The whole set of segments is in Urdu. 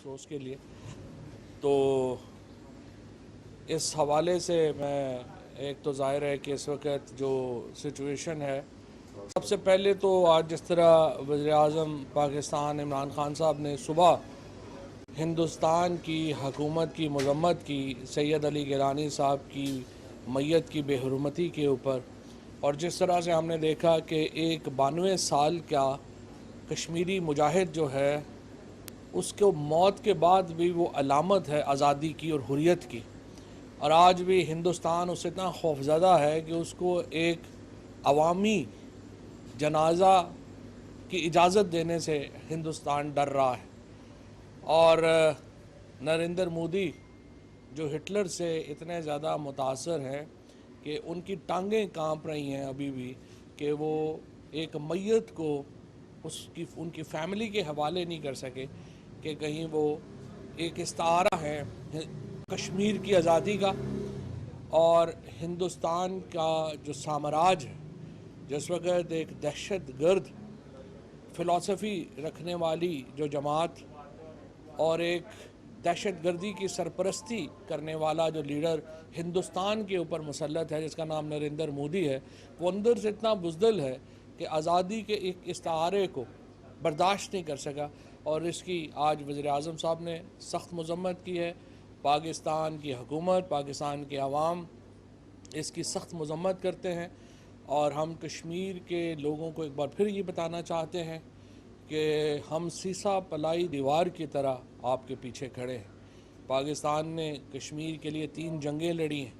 افسوس کے لیے. تو اس حوالے سے میں ایک تو ظاہر ہے کہ اس وقت جو سچویشن ہے، سب سے پہلے تو آج جس طرح وزیر اعظم پاکستان عمران خان صاحب نے صبح ہندوستان کی حکومت کی مذمت کی سید علی گیلانی صاحب کی میت کی بے حرمتی کے اوپر، اور جس طرح سے ہم نے دیکھا کہ ایک 92 سال کا کشمیری مجاہد جو ہے اس کو موت کے بعد بھی وہ علامت ہے آزادی کی اور حریت کی، اور آج بھی ہندوستان اس سے اتنا خوفزدہ ہے کہ اس کو ایک عوامی جنازہ کی اجازت دینے سے ہندوستان ڈر رہا ہے. اور نریندر مودی جو ہٹلر سے اتنے زیادہ متاثر ہیں کہ ان کی ٹانگیں کانپ رہی ہیں ابھی بھی کہ وہ ایک میت کو ان کی فیملی کے حوالے نہیں کر سکے کہ کہیں وہ ایک استعارہ ہے کشمیر کی آزادی کا اور ہندوستان کا جو سامراج ہے، جس وقت ایک دہشت گرد فلسفی رکھنے والی جو جماعت اور ایک دہشت گردی کی سرپرستی کرنے والا جو لیڈر ہندوستان کے اوپر مسلط ہے جس کا نام نریندر مودی ہے، وہ اندر سے اتنا بزدل ہے کہ آزادی کے ایک استعارے کو برداشت نہیں کر سکا، اور اس کی آج وزیر اعظم صاحب نے سخت مذمت کی ہے. پاکستان کی حکومت، پاکستان کے عوام اس کی سخت مذمت کرتے ہیں، اور ہم کشمیر کے لوگوں کو ایک بار پھر یہ بتانا چاہتے ہیں کہ ہم سیسا پلائی دیوار کی طرح آپ کے پیچھے کھڑے ہیں. پاکستان نے کشمیر کے لیے 3 جنگیں لڑی ہیں.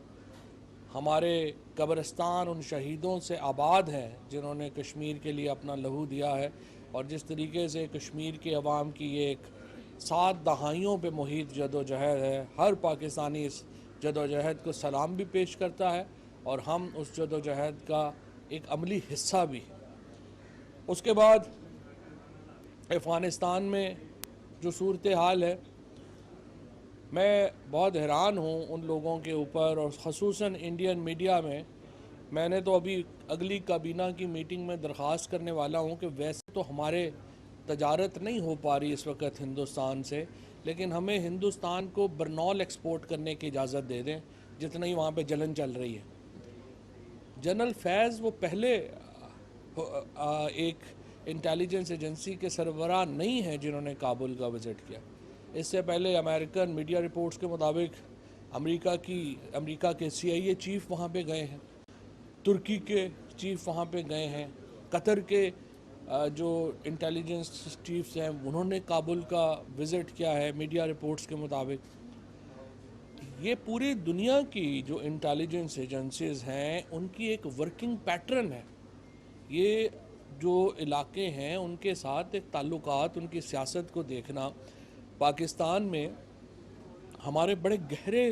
ہمارے قبرستان ان شہیدوں سے آباد ہیں جنہوں نے کشمیر کے لیے اپنا لہو دیا ہے، اور جس طریقے سے کشمیر کے عوام کی یہ ایک 7 دہائیوں پہ محیط جد و جہد ہے، ہر پاکستانی اس جد و جہد کو سلام بھی پیش کرتا ہے اور ہم اس جد و جہد کا ایک عملی حصہ بھی ہے. اس کے بعد افغانستان میں جو صورتحال ہے، میں بہت حیران ہوں ان لوگوں کے اوپر، اور خصوصاً انڈین میڈیا میں نے تو ابھی اگلی کابینہ کی میٹنگ میں درخواست کرنے والا ہوں کہ ویسے تو ہمارے تجارت نہیں ہو پا رہی اس وقت ہندوستان سے، لیکن ہمیں ہندوستان کو برنول ایکسپورٹ کرنے کی اجازت دے دیں جتنا ہی وہاں پہ جلن چل رہی ہے. جنرل فیض وہ پہلے ایک انٹیلیجنس ایجنسی کے سربراہ نہیں ہیں جنہوں نے کابل کا وزٹ کیا. اس سے پہلے امریکن میڈیا رپورٹس کے مطابق امریکہ کے CIA چیف وہاں پہ گئے ہیں، ترکی کے چیف وہاں پہ گئے ہیں، قطر کے جو انٹیلیجنس چیفز ہیں انہوں نے کابل کا وزٹ کیا ہے میڈیا رپورٹس کے مطابق. یہ پوری دنیا کی جو انٹیلیجنس ایجنسیز ہیں ان کی ایک ورکنگ پیٹرن ہے. یہ جو علاقے ہیں ان کے ساتھ ایک تعلقات، ان کی سیاست کو دیکھنا. پاکستان میں ہمارے بڑے گہرے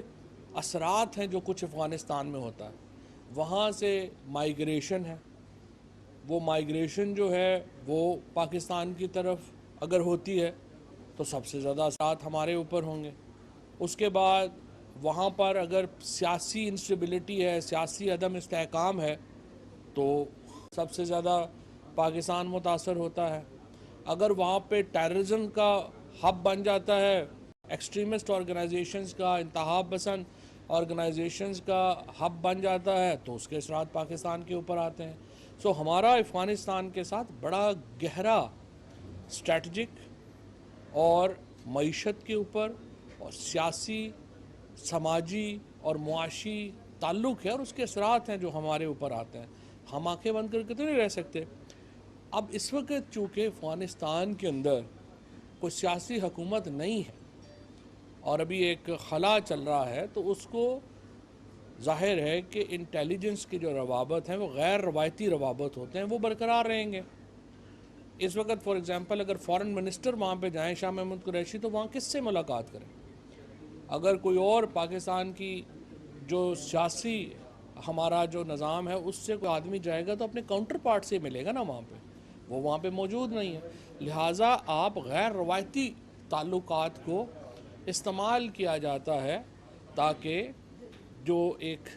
اثرات ہیں جو کچھ افغانستان میں ہوتا ہے. وہاں سے مائیگریشن ہے، وہ مائیگریشن جو ہے وہ پاکستان کی طرف اگر ہوتی ہے تو سب سے زیادہ اثرات ہمارے اوپر ہوں گے. اس کے بعد وہاں پر اگر سیاسی انسٹیبلٹی ہے، سیاسی عدم استحکام ہے تو سب سے زیادہ پاکستان متاثر ہوتا ہے. اگر وہاں پہ ٹیررزم کا ہب بن جاتا ہے، ایکسٹریمسٹ آرگنائزیشنز کا، انتہا پسند آرگنائزیشنز کا ہب بن جاتا ہے تو اس کے اثرات پاکستان کے اوپر آتے ہیں. ہمارا افغانستان کے ساتھ بڑا گہرا اسٹریٹجک اور معیشت کے اوپر اور سیاسی، سماجی اور معاشی تعلق ہے، اور اس کے اثرات ہیں جو ہمارے اوپر آتے ہیں. ہم آنکھیں بند کر کے تو نہیں رہ سکتے. اب اس وقت چونکہ افغانستان کے اندر کوئی سیاسی حکومت نہیں ہے اور ابھی ایک خلا چل رہا ہے، تو اس کو ظاہر ہے کہ انٹیلیجنس کی جو روابط ہیں وہ غیر روایتی روابط ہوتے ہیں، وہ برقرار رہیں گے. اس وقت فار ایگزامپل اگر فارن منسٹر وہاں پہ جائیں شاہ محمود قریشی تو وہاں کس سے ملاقات کریں؟ اگر کوئی اور پاکستان کی جو سیاسی ہمارا جو نظام ہے اس سے کوئی آدمی جائے گا تو اپنے کاؤنٹر پارٹ سے ملے گا نا وہاں پہ، وہ وہاں پہ موجود نہیں ہے. لہٰذا آپ غیر روایتی تعلقات کو استعمال کیا جاتا ہے تاکہ جو ایک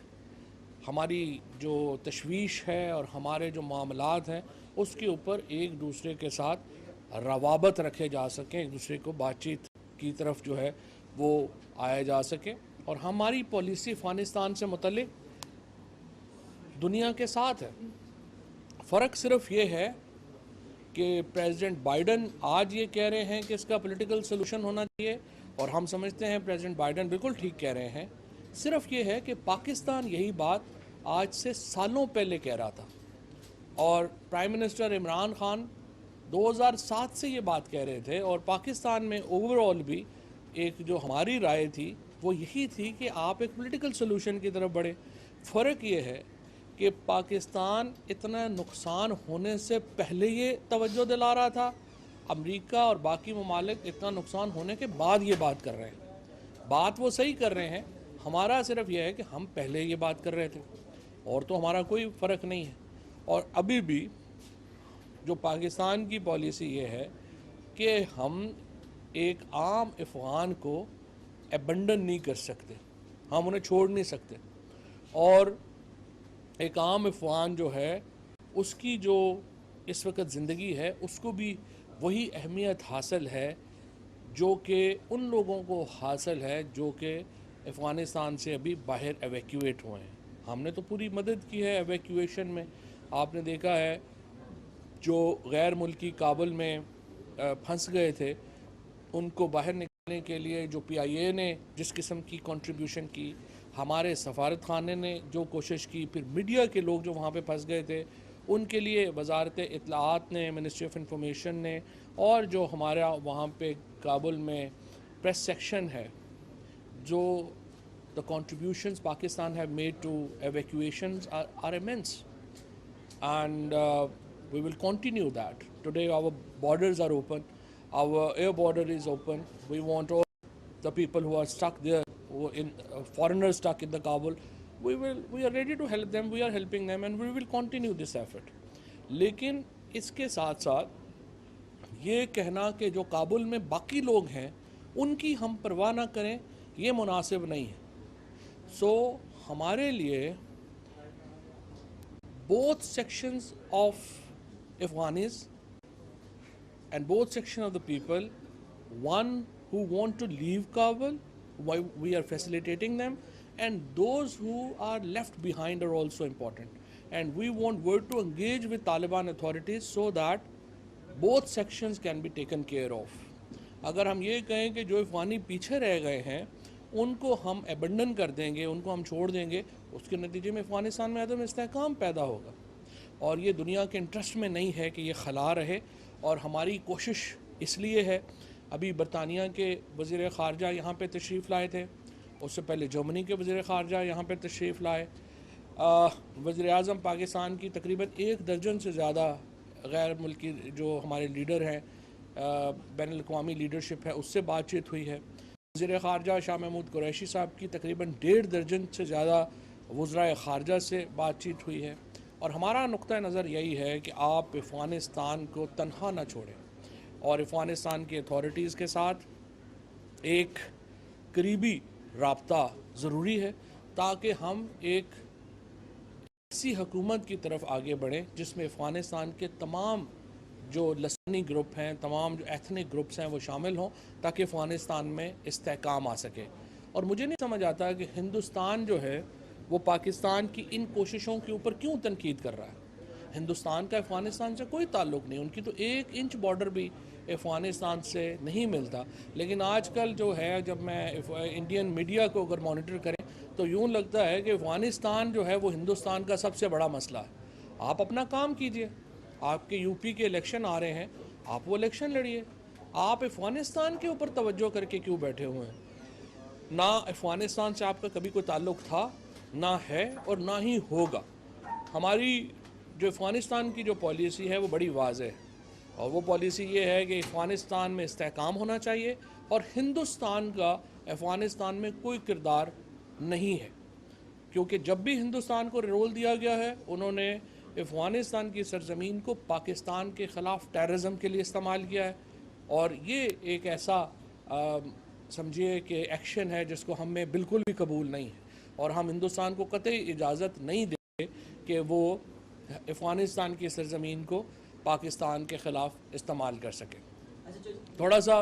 ہماری جو تشویش ہے اور ہمارے جو معاملات ہیں اس کے اوپر ایک دوسرے کے ساتھ روابط رکھے جا سکیں، ایک دوسرے کو بات چیت کی طرف جو ہے وہ آیا جا سکے. اور ہماری پالیسی افغانستان سے متعلق دنیا کے ساتھ ہے. فرق صرف یہ ہے کہ پریزیڈنٹ بائیڈن آج یہ کہہ رہے ہیں کہ اس کا پولیٹیکل سلوشن ہونا چاہیے، اور ہم سمجھتے ہیں پریزیڈنٹ بائیڈن بالکل ٹھیک کہہ رہے ہیں. صرف یہ ہے کہ پاکستان یہی بات آج سے سالوں پہلے کہہ رہا تھا، اور پرائم منسٹر عمران خان 2007 سے یہ بات کہہ رہے تھے، اور پاکستان میں اوور آل بھی ایک جو ہماری رائے تھی وہ یہی تھی کہ آپ ایک پولیٹیکل سلوشن کی طرف بڑھیں. فرق یہ ہے کہ پاکستان اتنا نقصان ہونے سے پہلے یہ توجہ دلا رہا تھا، امریکہ اور باقی ممالک اتنا نقصان ہونے کے بعد یہ بات کر رہے ہیں. بات وہ صحیح کر رہے ہیں، ہمارا صرف یہ ہے کہ ہم پہلے یہ بات کر رہے تھے، اور تو ہمارا کوئی فرق نہیں ہے. اور ابھی بھی جو پاکستان کی پالیسی یہ ہے کہ ہم ایک عام افغان کو ایبنڈن نہیں کر سکتے، ہم انہیں چھوڑ نہیں سکتے. اور ایک عام افغان جو ہے اس کی جو اس وقت زندگی ہے اس کو بھی وہی اہمیت حاصل ہے جو کہ ان لوگوں کو حاصل ہے جو کہ افغانستان سے ابھی باہر ایویکیویٹ ہوئے ہیں. ہم نے تو پوری مدد کی ہے ایویکیویشن میں. آپ نے دیکھا ہے جو غیر ملکی کابل میں پھنس گئے تھے ان کو باہر نکالنے کے لیے جو پی آئی اے نے جس قسم کی کنٹریبیوشن کی، ہمارے سفارت خانے نے جو کوشش کی، پھر میڈیا کے لوگ جو وہاں پہ پھنس گئے تھے ان کے لیے وزارت اطلاعات نے، منسٹری آف انفارمیشن نے، اور جو ہمارا وہاں پہ کابل میں پریس سیکشن ہے، جو the contributions Pakistan have made to evacuations are immense, and we will continue that. Today our borders are open, our air border is open. We want all the people who are stuck there, who in foreigners stuck in the Kabul, we are ready to help them, we are helping them, and we will continue this effort. لیکن اس کے ساتھ ساتھ یہ کہنا کہ جو کابل میں باقی لوگ ہیں ان کی ہم پرواہ نہ کریں یہ مناسب نہیں ہے. سو ہمارے لیے both sections of Afghanis and both sections of the people, one who want to leave Kabul, we are facilitating them, and those who are left behind are also important. And we want work to engage with Taliban authorities so that both sections can be taken care of. اگر ہم یہ کہیں کہ جو افغانی پیچھے رہ گئے ہیں ان کو ہم ایبنڈن کر دیں گے، ان کو ہم چھوڑ دیں گے، اس کے نتیجے میں افغانستان میں عدم استحکام پیدا ہوگا، اور یہ دنیا کے انٹرسٹ میں نہیں ہے کہ یہ خلا رہے. اور ہماری کوشش اس لیے ہے، ابھی برطانیہ کے وزیر خارجہ یہاں پہ تشریف لائے تھے، اس سے پہلے جرمنی کے وزیر خارجہ یہاں پہ تشریف لائے، وزیر اعظم پاکستان کی تقریباً 1 درجن سے زیادہ غیر ملکی جو ہمارے لیڈر ہیں، بین الاقوامی لیڈرشپ ہے، اس سے بات چیت ہوئی ہے. وزیر خارجہ شاہ محمود قریشی صاحب کی تقریباً 1.5 درجن سے زیادہ وزرائے خارجہ سے بات چیت ہوئی ہے. اور ہمارا نقطہ نظر یہی ہے کہ آپ افغانستان کو تنہا نہ چھوڑیں، اور افغانستان کی اتھارٹیز کے ساتھ ایک قریبی رابطہ ضروری ہے تاکہ ہم ایک ایسی حکومت کی طرف آگے بڑھیں جس میں افغانستان کے تمام جو لسانی گروپ ہیں، تمام جو ایتھنک گروپس ہیں وہ شامل ہوں تاکہ افغانستان میں استحکام آ سکے. اور مجھے نہیں سمجھ آتا کہ ہندوستان جو ہے وہ پاکستان کی ان کوششوں کے اوپر کیوں تنقید کر رہا ہے. ہندوستان کا افغانستان سے کوئی تعلق نہیں، ان کی تو 1 انچ بارڈر بھی افغانستان سے نہیں ملتا. لیکن آج کل جو ہے جب میں انڈین میڈیا کو اگر مانیٹر کریں تو یوں لگتا ہے کہ افغانستان جو ہے وہ ہندوستان کا سب سے بڑا مسئلہ ہے. آپ اپنا کام کیجئے، آپ کے یو پی کے الیکشن آ رہے ہیں، آپ وہ الیکشن لڑیے. آپ افغانستان کے اوپر توجہ کر کے کیوں بیٹھے ہوئے ہیں؟ نہ افغانستان سے آپ کا کبھی کوئی تعلق تھا، نہ ہے، اور نہ ہی ہوگا. ہماری جو افغانستان کی جو پالیسی ہے وہ بڑی واضح ہے، اور وہ پالیسی یہ ہے کہ افغانستان میں استحکام ہونا چاہیے، اور ہندوستان کا افغانستان میں کوئی کردار نہیں ہے. کیونکہ جب بھی ہندوستان کو رول دیا گیا ہے انہوں نے افغانستان کی سرزمین کو پاکستان کے خلاف ٹیررزم کے لیے استعمال کیا ہے، اور یہ ایک ایسا سمجھیے کہ ایکشن ہے جس کو ہم میں بالکل بھی قبول نہیں ہے، اور ہم ہندوستان کو قطعی اجازت نہیں دیں گے کہ وہ افغانستان کی سرزمین کو پاکستان کے خلاف استعمال کر سکے. تھوڑا سا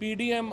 PDM